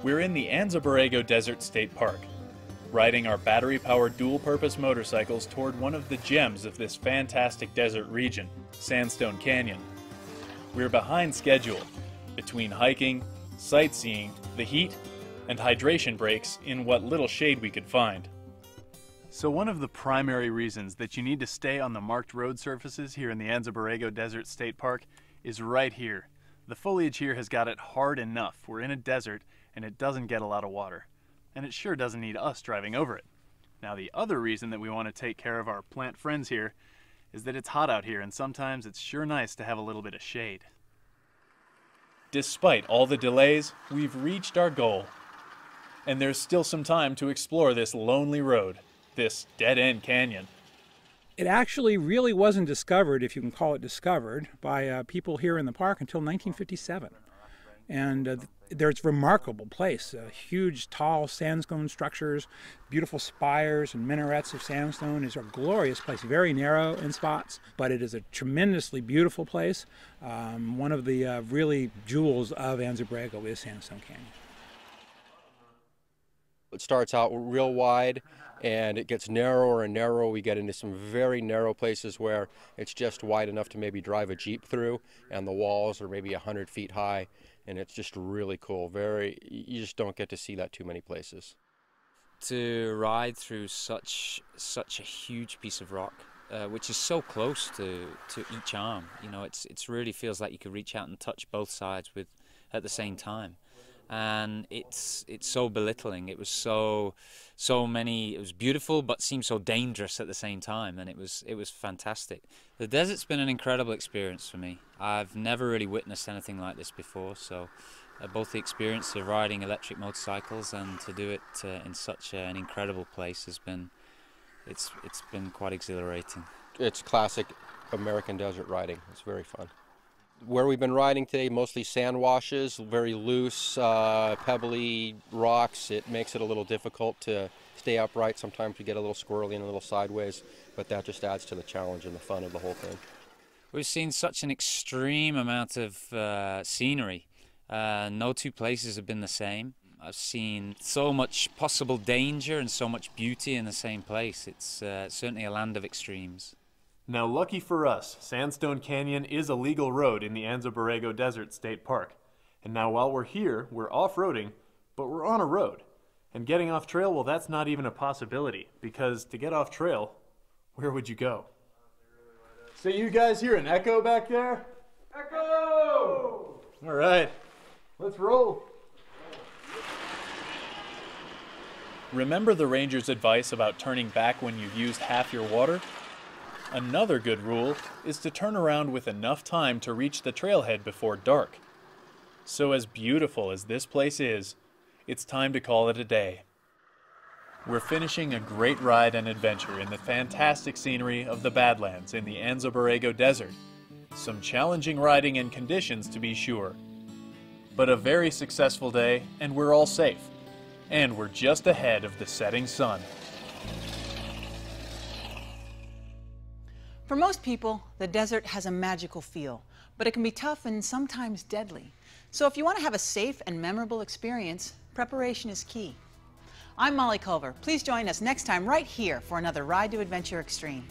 We're in the Anza Borrego Desert State Park, riding our battery-powered dual-purpose motorcycles toward one of the gems of this fantastic desert region, Sandstone Canyon. We're behind schedule, between hiking, sightseeing, the heat, and hydration breaks in what little shade we could find. So one of the primary reasons that you need to stay on the marked road surfaces here in the Anza Borrego Desert State Park is right here. The foliage here has got it hard enough. We're in a desert and it doesn't get a lot of water. And it sure doesn't need us driving over it. Now the other reason that we want to take care of our plant friends here is that it's hot out here and sometimes it's sure nice to have a little bit of shade. Despite all the delays, we've reached our goal. And there's still some time to explore this lonely road, this dead-end canyon. It actually really wasn't discovered, if you can call it discovered, by people here in the park until 1957. And there's a remarkable place, huge, tall sandstone structures, beautiful spires and minarets of sandstone. It's a glorious place, very narrow in spots, but it is a tremendously beautiful place. One of the really jewels of Anza Borrego is Sandstone Canyon. It starts out real wide and it gets narrower and narrower. We get into some very narrow places where it's just wide enough to maybe drive a Jeep through, and the walls are maybe 100 feet high, and it's just really cool. You just don't get to see that too many places. To ride through such a huge piece of rock, which is so close to each arm, you know, it's really feels like you could reach out and touch both sides at the same time. And it's so belittling. It was so many. It was beautiful, but seemed so dangerous at the same time. And it was fantastic. The desert's been an incredible experience for me. I've never really witnessed anything like this before. So, both the experience of riding electric motorcycles and to do it in such an incredible place has been, it's been quite exhilarating. It's classic American desert riding. It's very fun. Where we've been riding today, mostly sand washes, very loose, pebbly rocks. It makes it a little difficult to stay upright. Sometimes we get a little squirrely and a little sideways, but that just adds to the challenge and the fun of the whole thing. We've seen such an extreme amount of scenery. No two places have been the same. I've seen so much possible danger and so much beauty in the same place. It's certainly a land of extremes. Now, lucky for us, Sandstone Canyon is a legal road in the Anza Borrego Desert State Park. And now while we're here, we're off-roading, but we're on a road. And getting off trail, well, that's not even a possibility, because to get off trail, where would you go? So you guys hear an echo back there? Echo! All right, let's roll. Remember the ranger's advice about turning back when you've used half your water? Another good rule is to turn around with enough time to reach the trailhead before dark. So as beautiful as this place is, it's time to call it a day. We're finishing a great ride and adventure in the fantastic scenery of the Badlands in the Anza Borrego Desert. Some challenging riding and conditions to be sure. But a very successful day, and we're all safe. And we're just ahead of the setting sun. For most people, the desert has a magical feel, but it can be tough and sometimes deadly. So if you want to have a safe and memorable experience, preparation is key. I'm Molly Culver. Please join us next time right here for another Ride to Adventure Extreme.